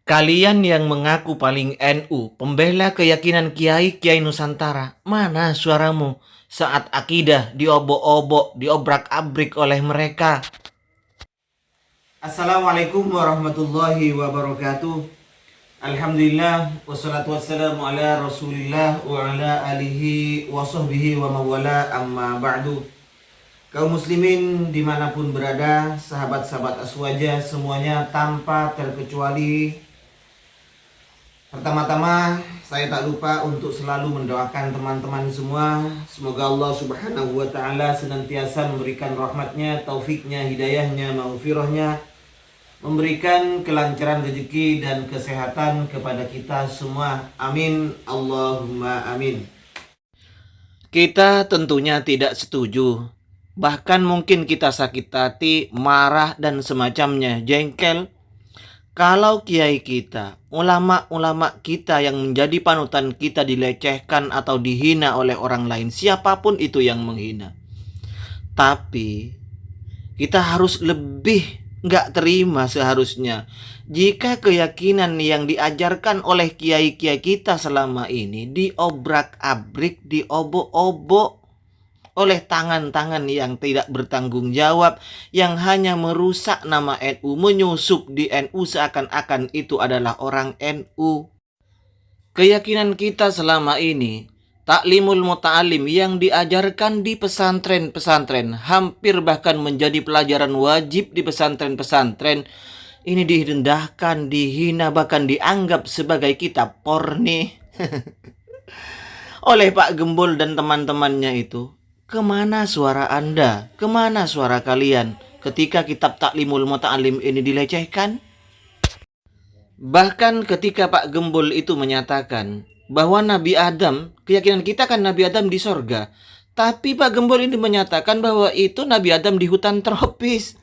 Kalian yang mengaku paling NU, pembela keyakinan kiai-kiai Nusantara, mana suaramu saat akidah diobok-obok, diobrak-abrik oleh mereka? Assalamualaikum warahmatullahi wabarakatuh. Alhamdulillah, wassalatu wassalamu ala rasulillah wa ala alihi wa sahbihi wa mawala amma ba'du. Kaum muslimin dimanapun berada, sahabat-sahabat aswaja semuanya tanpa terkecuali, pertama-tama, saya tak lupa untuk selalu mendoakan teman-teman semua. Semoga Allah subhanahu wa ta'ala senantiasa memberikan rahmatnya, taufiknya, hidayahnya, maghfirahnya, memberikan kelancaran rezeki dan kesehatan kepada kita semua. Amin. Allahumma amin. Kita tentunya tidak setuju. Bahkan mungkin kita sakit hati, marah, dan semacamnya, jengkel kalau kiai kita, ulama-ulama kita yang menjadi panutan kita dilecehkan atau dihina oleh orang lain, siapapun itu yang menghina. Tapi kita harus lebih nggak terima seharusnya jika keyakinan yang diajarkan oleh kiai-kiai kita selama ini diobrak-abrik, diobok-obok oleh tangan-tangan yang tidak bertanggung jawab, yang hanya merusak nama NU, menyusup di NU seakan-akan itu adalah orang NU. Keyakinan kita selama ini, taklimul muta'alim yang diajarkan di pesantren-pesantren, hampir bahkan menjadi pelajaran wajib di pesantren-pesantren, ini direndahkan, dihina, bahkan dianggap sebagai kitab porni oleh Pak Gembul dan teman-temannya itu. Kemana suara Anda? Kemana suara kalian ketika kitab Taklimul Muta'alim ini dilecehkan? Bahkan ketika Pak Gembul itu menyatakan bahwa Nabi Adam, keyakinan kita kan Nabi Adam di sorga. Tapi Pak Gembul ini menyatakan bahwa itu Nabi Adam di hutan tropis.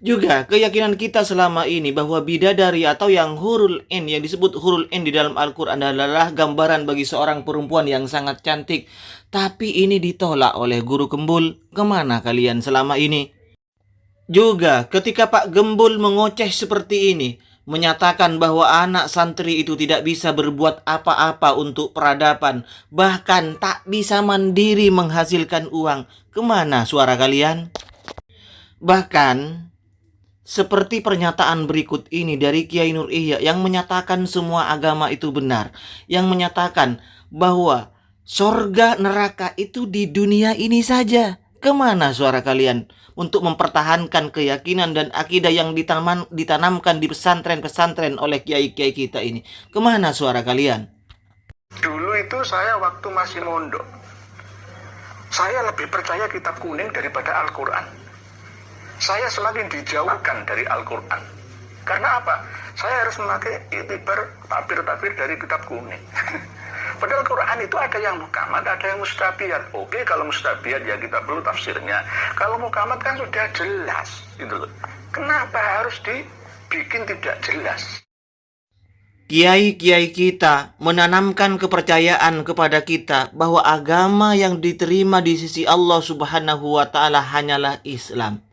Juga keyakinan kita selama ini bahwa bidadari atau yang hurul in, yang disebut hurul in di dalam Al-Quran adalah gambaran bagi seorang perempuan yang sangat cantik. Tapi ini ditolak oleh guru Gembul. Kemana kalian selama ini? Juga ketika Pak Gembul mengoceh seperti ini, menyatakan bahwa anak santri itu tidak bisa berbuat apa-apa untuk peradaban, bahkan tak bisa mandiri menghasilkan uang. Kemana suara kalian? Bahkan seperti pernyataan berikut ini dari Kiai Nur Ihya yang menyatakan semua agama itu benar, yang menyatakan bahwa sorga neraka itu di dunia ini saja. Kemana suara kalian untuk mempertahankan keyakinan dan akidah yang ditanamkan di pesantren-pesantren oleh kiai-kiai kita ini? Kemana suara kalian? Dulu itu saya waktu masih mondok, saya lebih percaya kitab kuning daripada Al-Quran. Saya semakin dijauhkan dari Al-Quran. Karena apa? Saya harus memakai itibar tabir-tabir dari kitab kuning. Padahal Al-Quran itu ada yang mukamat, ada yang mustabiyat. Oke, kalau mustabiyat ya kita perlu tafsirnya. Kalau mukamat kan sudah jelas. Gitu loh. Kenapa harus dibikin tidak jelas? Kiai-kiai kita menanamkan kepercayaan kepada kita bahwa agama yang diterima di sisi Allah Subhanahu wa Ta'ala hanyalah Islam.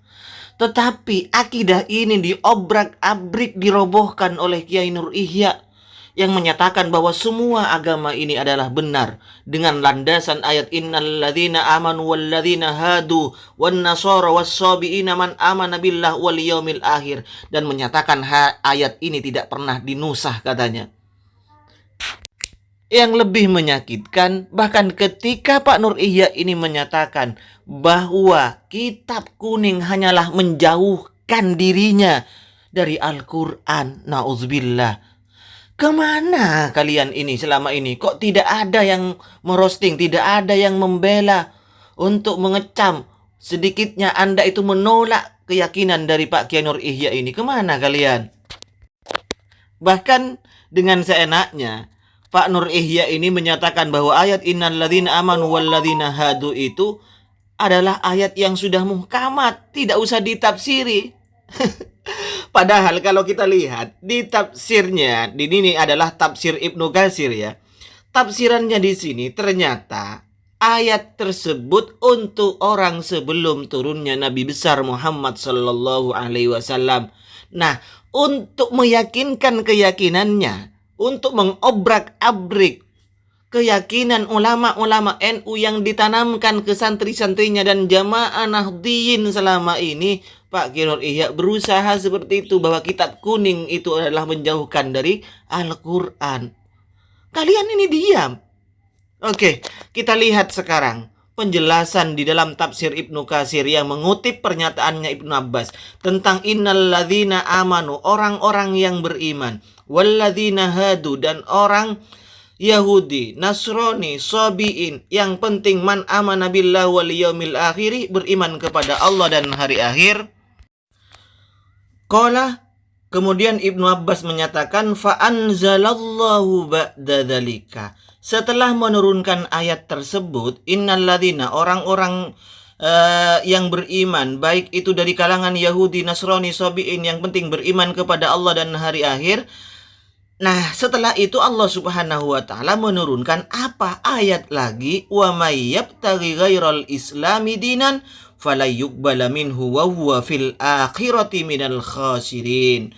Tetapi akidah ini diobrak-abrik, dirobohkan oleh Kiai Nur Ihya yang menyatakan bahwa semua agama ini adalah benar dengan landasan ayat innal ladzina amanu wal ladzina hadu wan nasara was-sabiina man amana billah wal yaumil akhir, dan menyatakan ayat ini tidak pernah dinusah katanya. Yang lebih menyakitkan, bahkan ketika Pak Nur Ihya ini menyatakan bahwa kitab kuning hanyalah menjauhkan dirinya dari Al-Quran. Na'udzubillah. Kemana kalian ini selama ini? Kok tidak ada yang merosting, tidak ada yang membela untuk mengecam sedikitnya Anda itu menolak keyakinan dari Pak Kiai Nur Ihya ini? Kemana kalian? Bahkan dengan seenaknya Pak Nur Ihya ini menyatakan bahwa ayat innal ladzina amanu wal ladzina hadu itu adalah ayat yang sudah muhkamat, tidak usah ditafsiri. Padahal kalau kita lihat di tafsirnya, di ini adalah tafsir Ibnu Katsir ya. Tafsirannya di sini ternyata ayat tersebut untuk orang sebelum turunnya Nabi besar Muhammad sallallahu alaihi wasallam. Nah, untuk meyakinkan keyakinannya, untuk mengobrak-abrik keyakinan ulama-ulama NU yang ditanamkan ke santri-santrinya dan jamaah Nahdliyin selama ini, Pak Kiai Nur Ihya berusaha seperti itu, bahwa kitab kuning itu adalah menjauhkan dari Al-Quran. Kalian ini diam. Oke, kita lihat sekarang penjelasan di dalam tafsir Ibnu Katsir yang mengutip pernyataannya Ibnu Abbas tentang innal ladzina amanu, orang-orang yang beriman, walladzina hadu, dan orang Yahudi, Nasrani, Sabiin, yang penting man amana billah wal yaumil akhir, beriman kepada Allah dan hari akhir. Qala, kemudian Ibnu Abbas menyatakan fa anzalallahu ba'da dzalika, setelah menurunkan ayat tersebut, innalladzina, orang-orang yang beriman, baik itu dari kalangan Yahudi, Nasrani, Sabiin, yang penting beriman kepada Allah dan hari akhir. Nah, setelah itu Allah Subhanahu wa taala menurunkan apa? Ayat lagi, wa may yabtaghi ghairal islami dinan fala yuqbala minhu wa huwa fil akhirati minal khasirin.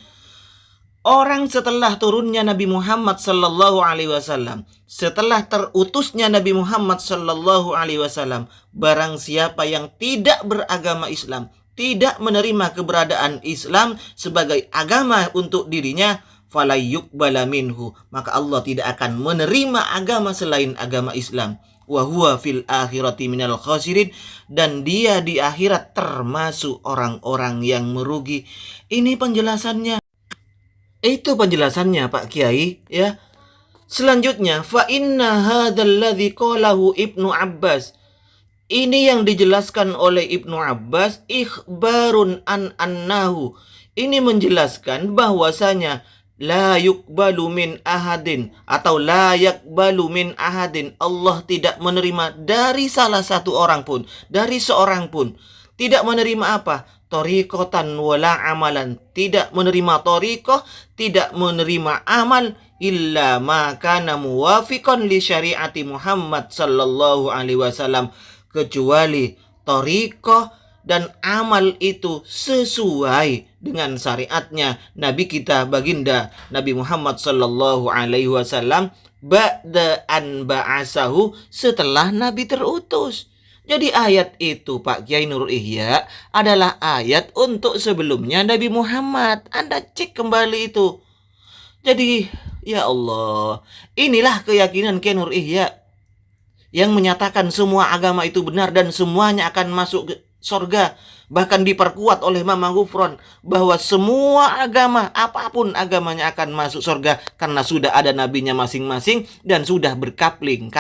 Orang setelah turunnya Nabi Muhammad sallallahu alaihi wasallam, setelah terutusnya Nabi Muhammad sallallahu alaihi wasallam, barang siapa yang tidak beragama Islam, tidak menerima keberadaan Islam sebagai agama untuk dirinya, fala yuqbala minhu, maka Allah tidak akan menerima agama selain agama Islam. Wa huwa fil akhirati minal khasirin, dan dia di akhirat termasuk orang-orang yang merugi. Ini penjelasannya. Itu penjelasannya Pak Kiai, ya. Selanjutnya, fa inna hadzal ladzi qalahu Ibnu Abbas. Ini yang dijelaskan oleh Ibnu Abbas, ikhbarun an annahu. Ini menjelaskan bahwasanya la yuqbalu min ahadin, atau la yakbalu min ahadin, Allah tidak menerima dari salah satu orang pun, dari seorang pun. Tidak menerima apa? Tariqatan wala amalan, tidak menerima tariqah, tidak menerima amal, illa ma kana muwafiqan li syariati Muhammad sallallahu alaihi wasallam, kecuali tariqah dan amal itu sesuai dengan syariatnya Nabi kita baginda Nabi Muhammad sallallahu alaihi wasallam, ba'da an ba'asahu, setelah Nabi terutus. Jadi ayat itu Pak Kiai Nur Ihya adalah ayat untuk sebelumnya Nabi Muhammad. Anda cek kembali itu. Jadi ya Allah, inilah keyakinan Kiai Nur Ihya yang menyatakan semua agama itu benar dan semuanya akan masuk ke surga. Bahkan diperkuat oleh Mama Ghufron bahwa semua agama, apapun agamanya, akan masuk surga karena sudah ada nabinya masing-masing dan sudah berkapling.